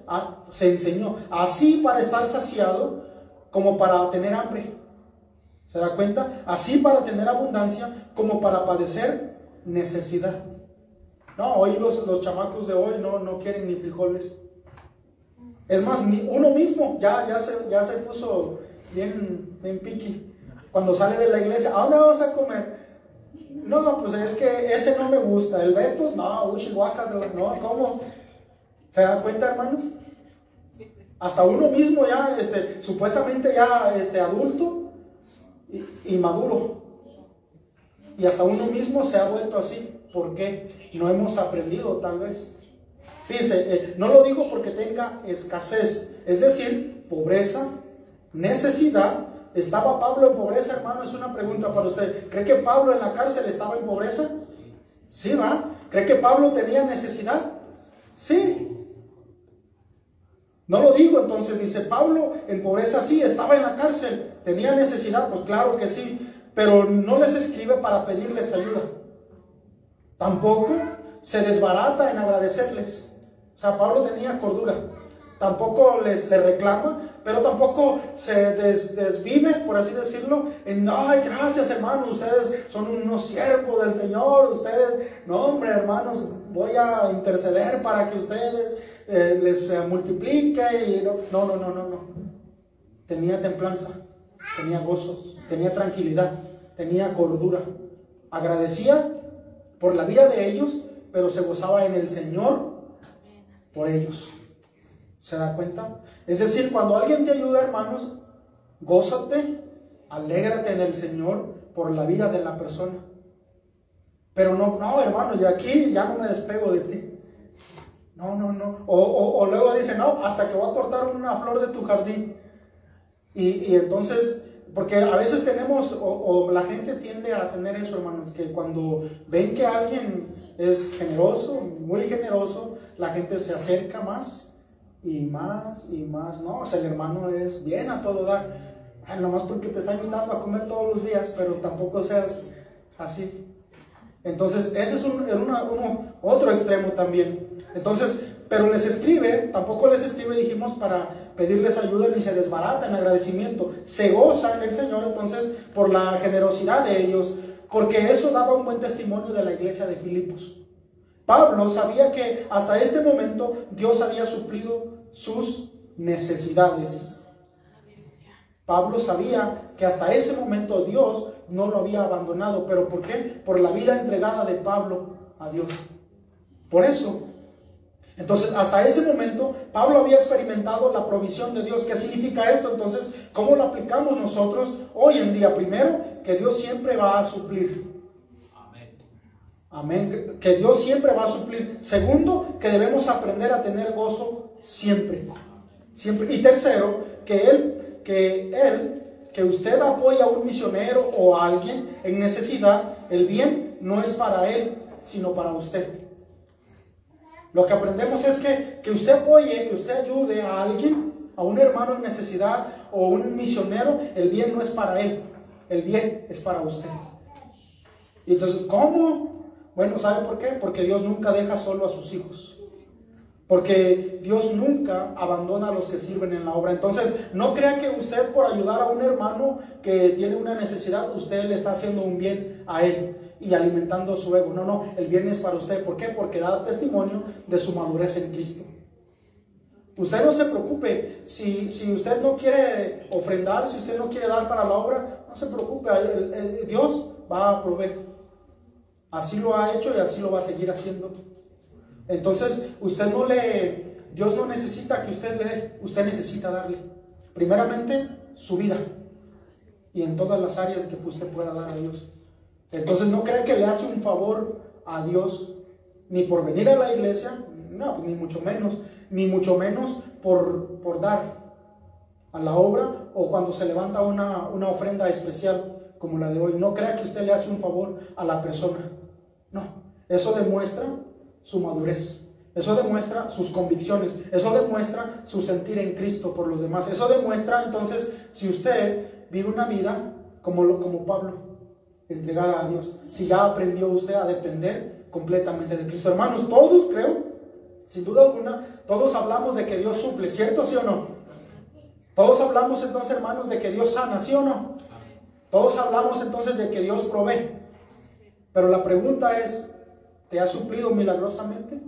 se enseñó. Así para estar saciado como para tener hambre. ¿Se da cuenta? Así para tener abundancia como para padecer necesidad. No, hoy los chamacos de hoy no quieren ni frijoles. Es más, uno mismo ya se puso bien piqui. Cuando sale de la iglesia, ¿a dónde vamos a comer? No, pues es que ese no me gusta. El Betos, no, guácatela, no, ¿cómo? ¿Se dan cuenta, hermanos? Hasta uno mismo ya, supuestamente ya adulto y maduro. Y hasta uno mismo se ha vuelto así. ¿Por qué? No hemos aprendido, tal vez. Fíjense, no lo digo porque tenga escasez, es decir, pobreza, necesidad. ¿Estaba Pablo en pobreza, hermano? Es una pregunta para usted. ¿Cree que Pablo en la cárcel estaba en pobreza? Sí, ¿va? ¿Cree que Pablo tenía necesidad? Sí. No lo digo, entonces dice Pablo en pobreza, sí, estaba en la cárcel, tenía necesidad, pues claro que sí, pero no les escribe para pedirles ayuda. Tampoco se desbarata en agradecerles. O sea, Pablo tenía cordura. Tampoco les reclama, pero tampoco se desvive, por así decirlo, en, ay, gracias hermanos, ustedes son unos siervos del Señor, ustedes, no hombre hermanos, voy a interceder para que ustedes les multiplique. Y no. Tenía templanza, tenía gozo, tenía tranquilidad, tenía cordura. Agradecía por la vida de ellos, pero se gozaba en el Señor por ellos. ¿Se da cuenta? Es decir, cuando alguien te ayuda, hermanos, gózate, alégrate en el Señor por la vida de la persona. Pero no, hermano, y aquí ya no me despego de ti. No. O luego dice, no, hasta que voy a cortar una flor de tu jardín. Y entonces, porque a veces tenemos, o la gente tiende a tener eso, hermanos, que cuando ven que alguien es generoso, muy generoso, la gente se acerca más. Y más. No, o sea, el hermano es bien a todo dar. Ay, nomás porque te está invitando a comer todos los días, pero tampoco seas así. Entonces, ese es otro extremo también. Entonces, pero tampoco les escribe, dijimos, para pedirles ayuda ni se desbarata en agradecimiento. Se goza en el Señor, entonces, por la generosidad de ellos, porque eso daba un buen testimonio de la iglesia de Filipos. Pablo sabía que hasta este momento Dios había suplido sus necesidades. Pablo sabía que hasta ese momento Dios no lo había abandonado. ¿Pero por qué? Por la vida entregada de Pablo a Dios. Por eso. Entonces, hasta ese momento, Pablo había experimentado la provisión de Dios. ¿Qué significa esto? Entonces, ¿cómo lo aplicamos nosotros hoy en día? Primero, que Dios siempre va a suplir. Amén. Que Dios siempre va a suplir. Segundo, que debemos aprender a tener gozo siempre. Y tercero, que usted apoya a un misionero o a alguien en necesidad, el bien no es para él, sino para usted. Lo que aprendemos es que usted apoye, que usted ayude a alguien, a un hermano en necesidad o un misionero, el bien no es para él, el bien es para usted. Y entonces, ¿cómo? Bueno, ¿sabe por qué? Porque Dios nunca deja solo a sus hijos. Porque Dios nunca abandona a los que sirven en la obra. Entonces, no crea que usted por ayudar a un hermano que tiene una necesidad, usted le está haciendo un bien a él y alimentando su ego. No, el bien es para usted. ¿Por qué? Porque da testimonio de su madurez en Cristo. Usted no se preocupe. Si usted no quiere ofrendar, si usted no quiere dar para la obra, no se preocupe. Dios va a proveer. Así lo ha hecho y así lo va a seguir haciendo. Entonces, Dios no necesita que usted le dé, usted necesita darle. Primeramente, su vida. Y en todas las áreas que usted pueda dar a Dios. Entonces, no crea que le hace un favor a Dios, ni por venir a la iglesia, no, pues, ni mucho menos por dar a la obra o cuando se levanta una ofrenda especial como la de hoy. No crea que usted le hace un favor a la persona. No, eso demuestra su madurez, eso demuestra sus convicciones, eso demuestra su sentir en Cristo por los demás. Eso demuestra entonces si usted vive una vida como Pablo, entregada a Dios. Si ya aprendió usted a depender completamente de Cristo. Hermanos, todos creo, sin duda alguna, todos hablamos de que Dios suple, ¿cierto? ¿Sí o no? Todos hablamos entonces, hermanos, de que Dios sana, ¿sí o no? Todos hablamos entonces de que Dios provee. Pero la pregunta es, ¿te ha suplido milagrosamente?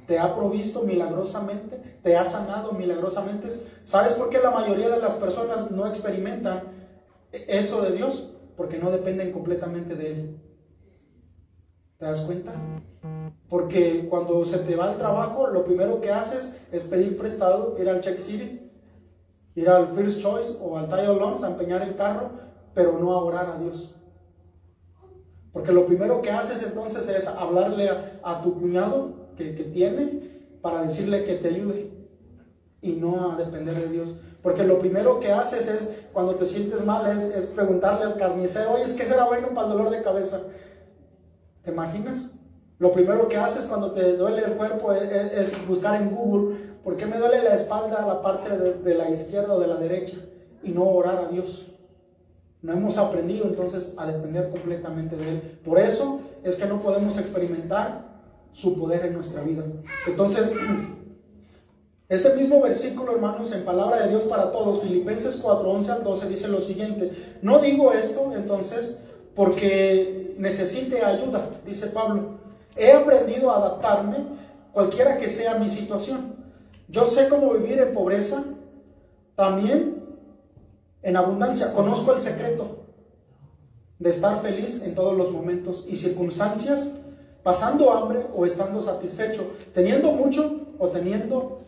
¿Te ha provisto milagrosamente? ¿Te ha sanado milagrosamente? ¿Sabes por qué la mayoría de las personas no experimentan eso de Dios? Porque no dependen completamente de Él. ¿Te das cuenta? Porque cuando se te va al trabajo, lo primero que haces es pedir prestado, ir al Check City, ir al First Choice o al Tire Loans a empeñar el carro, pero no a orar a Dios. Porque lo primero que haces entonces es hablarle a tu cuñado que tiene para decirle que te ayude y no a depender de Dios. Porque lo primero que haces es, cuando te sientes mal, es preguntarle al carnicero, oye, ¿qué será bueno para el dolor de cabeza? ¿Te imaginas? Lo primero que haces cuando te duele el cuerpo es buscar en Google, ¿por qué me duele la espalda, la parte de la izquierda o de la derecha? Y no orar a Dios. No hemos aprendido entonces a depender completamente de Él. Por eso es que no podemos experimentar su poder en nuestra vida. Entonces, este mismo versículo, hermanos, en palabra de Dios para todos, Filipenses 4, 11 al 12, dice lo siguiente: no digo esto entonces porque necesite ayuda, dice Pablo. He aprendido a adaptarme cualquiera que sea mi situación. Yo sé cómo vivir en pobreza, también en abundancia. Conozco el secreto de estar feliz en todos los momentos y circunstancias, pasando hambre o estando satisfecho, teniendo mucho o teniendo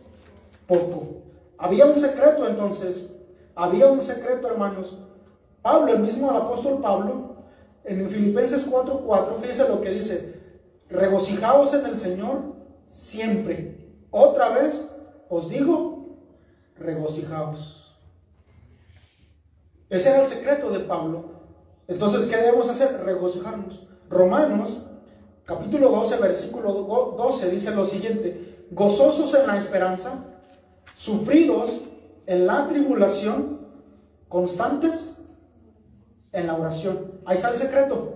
poco. Había un secreto entonces, había un secreto, hermanos. Pablo, el mismo apóstol Pablo, en Filipenses 4:4, fíjense lo que dice: regocijaos en el Señor siempre. Otra vez os digo, regocijaos. Ese era el secreto de Pablo. Entonces, ¿qué debemos hacer? Regocijarnos. Romanos, capítulo 12, versículo 12, dice lo siguiente: gozosos en la esperanza, sufridos en la tribulación, constantes en la oración. Ahí está el secreto.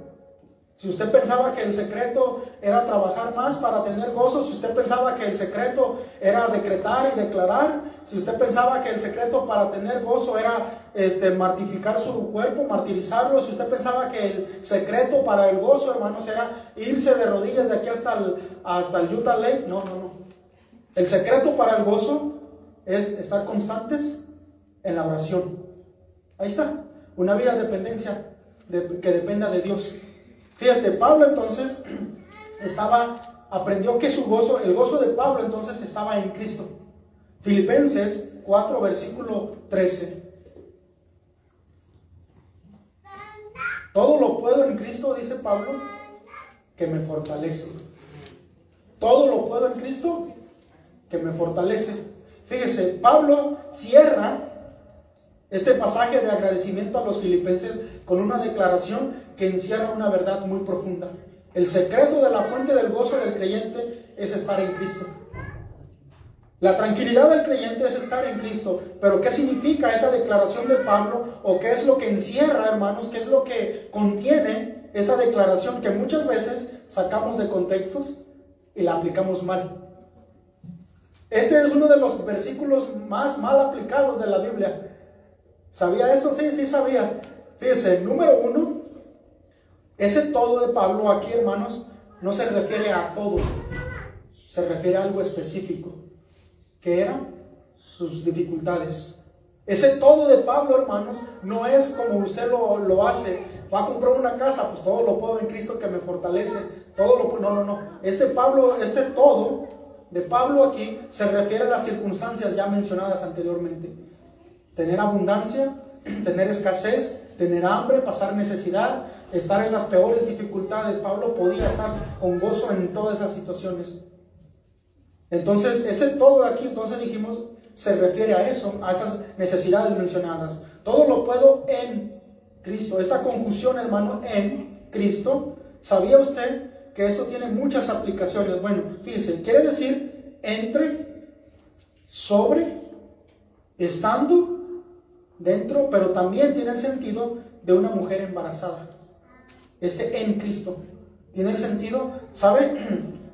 Si usted pensaba que el secreto era trabajar más para tener gozo, si usted pensaba que el secreto era decretar y declarar, si usted pensaba que el secreto para tener gozo era martificar su cuerpo, martirizarlo, si usted pensaba que el secreto para el gozo, hermanos, era irse de rodillas de aquí hasta el Utah Lake, no. El secreto para el gozo es estar constantes en la oración. Ahí está, una vida de dependencia, que dependa de Dios. Fíjate, Pablo entonces aprendió que su gozo, el gozo de Pablo entonces estaba en Cristo. Filipenses 4, versículo 13. Todo lo puedo en Cristo, dice Pablo, que me fortalece. Todo lo puedo en Cristo, que me fortalece. Fíjese, Pablo cierra este pasaje de agradecimiento a los filipenses con una declaración que encierra una verdad muy profunda. El secreto de la fuente del gozo del creyente es estar en Cristo. La tranquilidad del creyente es estar en Cristo. Pero ¿qué significa esa declaración de Pablo? ¿O qué es lo que encierra, hermanos? ¿Qué es lo que contiene esa declaración que muchas veces sacamos de contextos y la aplicamos mal? Este es uno de los versículos más mal aplicados de la Biblia. ¿Sabía eso? Sí sabía. Fíjense, número 1, ese todo de Pablo aquí, hermanos, no se refiere a todo. Se refiere a algo específico, que eran sus dificultades. Ese todo de Pablo, hermanos, no es como usted lo hace. Va a comprar una casa, pues todo lo puedo en Cristo que me fortalece. No. Este todo de Pablo aquí se refiere a las circunstancias ya mencionadas anteriormente. Tener abundancia, tener escasez, tener hambre, pasar necesidad, estar en las peores dificultades. Pablo podía estar con gozo en todas esas situaciones. Entonces, ese todo de aquí, entonces dijimos, se refiere a eso, a esas necesidades mencionadas. Todo lo puedo en Cristo. Esta conjunción, hermano, en Cristo, ¿sabía usted que esto tiene muchas aplicaciones? Bueno, fíjense, quiere decir entre, sobre, estando, dentro, pero también tiene el sentido de una mujer embarazada. En Cristo. ¿Tiene sentido? ¿Sabe?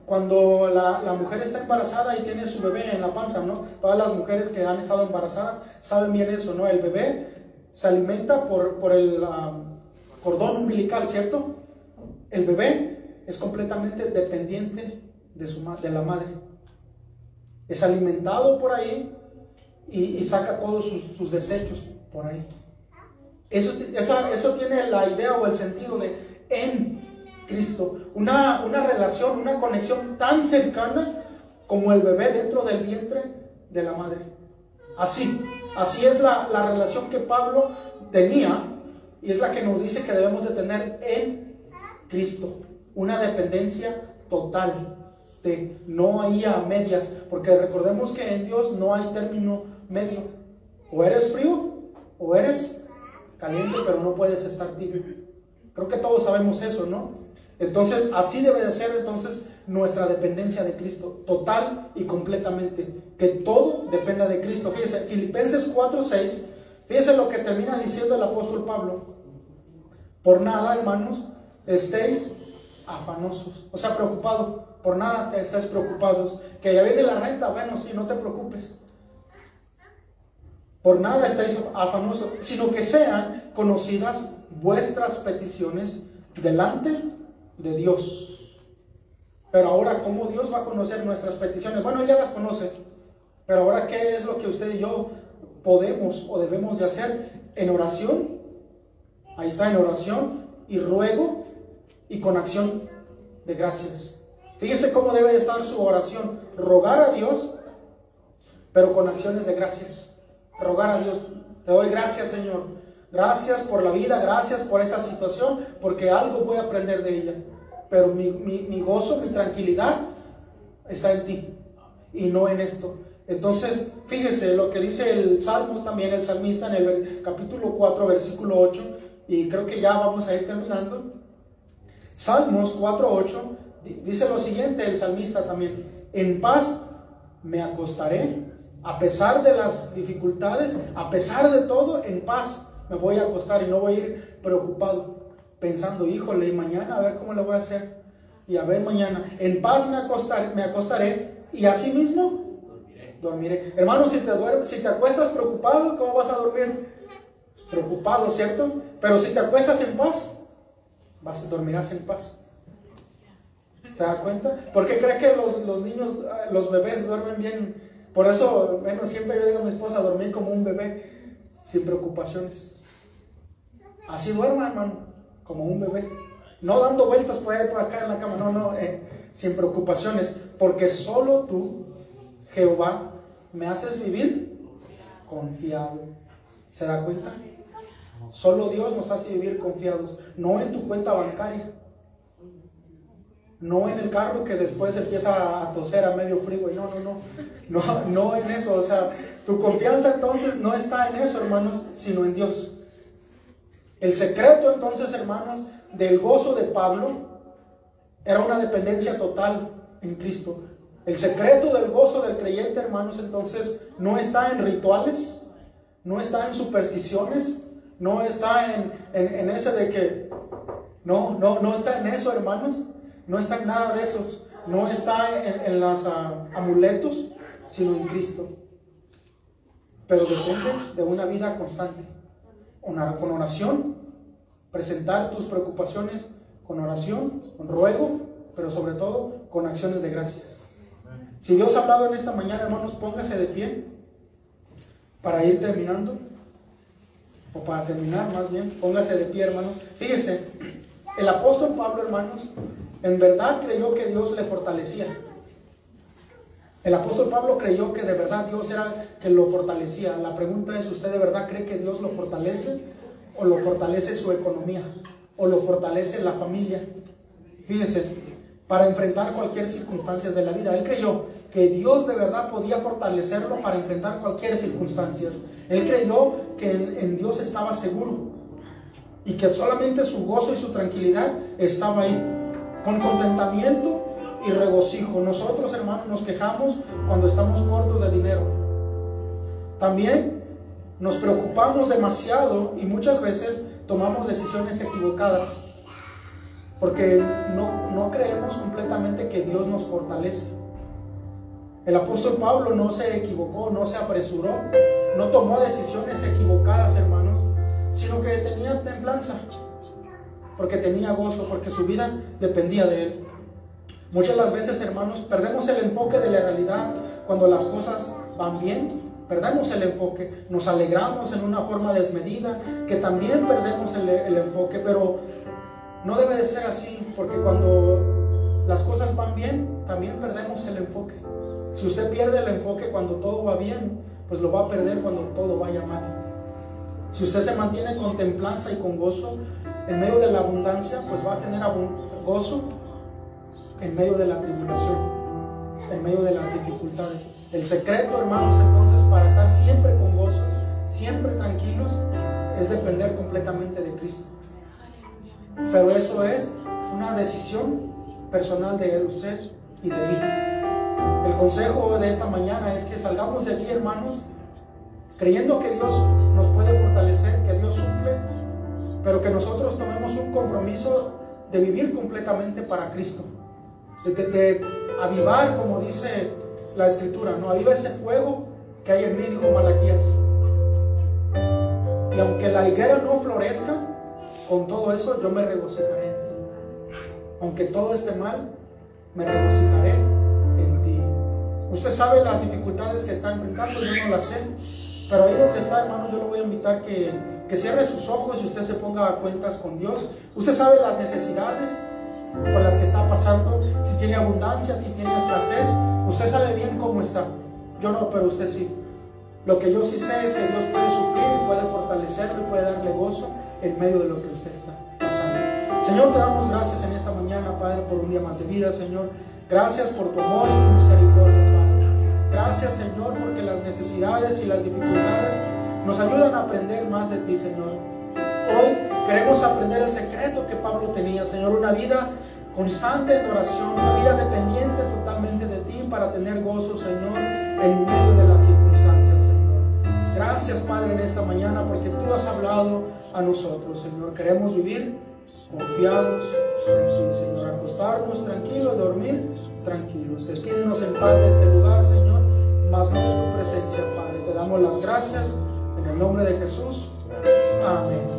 Cuando la mujer está embarazada y tiene su bebé en la panza, ¿no? Todas las mujeres que han estado embarazadas saben bien eso, ¿no? El bebé se alimenta por el cordón umbilical, ¿cierto? El bebé es completamente dependiente de la madre. Es alimentado por ahí y saca todos sus desechos por ahí. Eso tiene la idea o el sentido de en Cristo. Una relación, una conexión tan cercana como el bebé dentro del vientre de la madre. Así es la relación que Pablo tenía, y es la que nos dice que debemos de tener en Cristo. Una dependencia total, de no hay a medias, porque recordemos que en Dios no hay término medio. O eres frío o eres caliente, pero no puedes estar tibio. Creo que todos sabemos eso, ¿no? Entonces, así debe de ser entonces nuestra dependencia de Cristo, total y completamente, que todo dependa de Cristo. Fíjese, Filipenses 4:6, fíjese lo que termina diciendo el apóstol Pablo: por nada, hermanos, estéis afanosos, o sea, preocupados, por nada estéis preocupados, que ya viene la renta, bueno, sí, no te preocupes. Por nada estáis afanosos, sino que sean conocidas vuestras peticiones delante de Dios. Pero ahora, ¿cómo Dios va a conocer nuestras peticiones? Bueno, ya las conoce, pero ahora, ¿qué es lo que usted y yo podemos o debemos de hacer? En oración, ahí está, en oración y ruego y con acción de gracias. Fíjese cómo debe de estar su oración: rogar a Dios, pero con acciones de gracias. Rogar a Dios: te doy gracias, Señor, gracias por la vida, gracias por esta situación, porque algo voy a aprender de ella, pero mi gozo, mi tranquilidad está en ti y no en esto. Entonces, fíjese lo que dice el Salmos también, el salmista, en el capítulo 4, versículo 8, y creo que ya vamos a ir terminando. Salmos 4:8 dice lo siguiente, el salmista también: en paz me acostaré, a pesar de las dificultades, a pesar de todo, en paz me voy a acostar y no voy a ir preocupado, pensando, híjole, y mañana a ver cómo le voy a hacer, y a ver mañana. En paz me acostaré y así mismo dormiré. Hermano, si te acuestas preocupado, ¿cómo vas a dormir? Preocupado, ¿cierto? Pero si te acuestas en paz, dormirás en paz. ¿Se da cuenta? ¿Por qué cree que los niños, los bebés duermen bien? Por eso, bueno, siempre yo digo a mi esposa, dormir como un bebé, sin preocupaciones. Así duerma, hermano, como un bebé. No dando vueltas por acá en la cama, no, sin preocupaciones. Porque solo tú, Jehová, me haces vivir confiado. ¿Se da cuenta? Solo Dios nos hace vivir confiados. No en tu cuenta bancaria, no en el carro que después empieza a toser a medio frío. No en eso. O sea, tu confianza entonces no está en eso, hermanos, sino en Dios. El secreto entonces, hermanos, del gozo de Pablo era una dependencia total en Cristo. El secreto del gozo del creyente, hermanos, entonces no está en rituales, no está en supersticiones, no está en ese de que no está en eso, hermanos. No está en nada de eso. No está en los amuletos, sino en Cristo. Pero depende de una vida constante. Con oración, presentar tus preocupaciones con oración, con ruego, pero sobre todo con acciones de gracias. Si Dios ha hablado en esta mañana, hermanos, póngase de pie para ir terminando. O para terminar, más bien, póngase de pie, hermanos. Fíjese, el apóstol Pablo, hermanos, en verdad creyó que Dios le fortalecía. El apóstol Pablo creyó que de verdad Dios era que lo fortalecía. La pregunta es, ¿usted de verdad cree que Dios lo fortalece? ¿O lo fortalece su economía? ¿O lo fortalece la familia? Fíjese, para enfrentar cualquier circunstancia de la vida. Él creyó que Dios de verdad podía fortalecerlo para enfrentar cualquier circunstancia. Él creyó que en Dios estaba seguro y que solamente su gozo y su tranquilidad estaba ahí, con contentamiento y regocijo. Nosotros, hermanos, nos quejamos cuando estamos cortos de dinero. También nos preocupamos demasiado y muchas veces tomamos decisiones equivocadas porque no no creemos completamente que Dios nos fortalece. El apóstol Pablo no se equivocó, no se apresuró, no tomó decisiones equivocadas, hermanos, sino que tenía templanza, porque tenía gozo, porque su vida dependía de él. Muchas de las veces, hermanos, perdemos el enfoque de la realidad cuando las cosas van bien. Perdemos el enfoque, nos alegramos en una forma desmedida, que también perdemos el enfoque, pero no debe de ser así, porque cuando las cosas van bien, también perdemos el enfoque. Si usted pierde el enfoque cuando todo va bien, pues lo va a perder cuando todo vaya mal. Si usted se mantiene con templanza y con gozo en medio de la abundancia, pues va a tener gozo en medio de la tribulación, en medio de las dificultades. El secreto, hermanos, entonces, para estar siempre con gozos, siempre tranquilos, es depender completamente de Cristo. Pero eso es una decisión personal de usted y de mí. El consejo de esta mañana es que salgamos de aquí, hermanos, creyendo que Dios nos puede fortalecer, que Dios suple, pero que nosotros tomemos un compromiso de vivir completamente para Cristo, de avivar, como dice la Escritura, no aviva ese fuego que hay en mí, dijo Malaquías. Y aunque la higuera no florezca, con todo eso yo me regocijaré. Aunque todo esté mal, me regocijaré en ti. Usted sabe las dificultades que está enfrentando, yo no las sé, pero ahí donde está, hermano, yo lo voy a invitar que cierre sus ojos y usted se ponga a cuentas con Dios. Usted sabe las necesidades por las que está pasando, si tiene abundancia, si tiene escasez, usted sabe bien cómo está. Yo no, pero usted sí. Lo que yo sí sé es que Dios puede suplir y puede fortalecerlo y puede darle gozo en medio de lo que usted está pasando. Señor, te damos gracias en esta mañana, Padre, por un día más de vida, Señor. Gracias por tu amor y tu misericordia, Padre. Gracias, Señor, porque las necesidades y las dificultades nos ayudan a aprender más de ti, Señor. Hoy queremos aprender el secreto que Pablo tenía, Señor, una vida constante en oración, una vida dependiente totalmente de ti para tener gozo, Señor, en medio de las circunstancias, Señor. Gracias, Padre, en esta mañana porque tú has hablado a nosotros, Señor. Queremos vivir confiados en ti, Señor, acostarnos tranquilos, dormir tranquilos. Despídenos en paz de este lugar, Señor, más no de tu presencia, Padre. Te damos las gracias en el nombre de Jesús. Amén.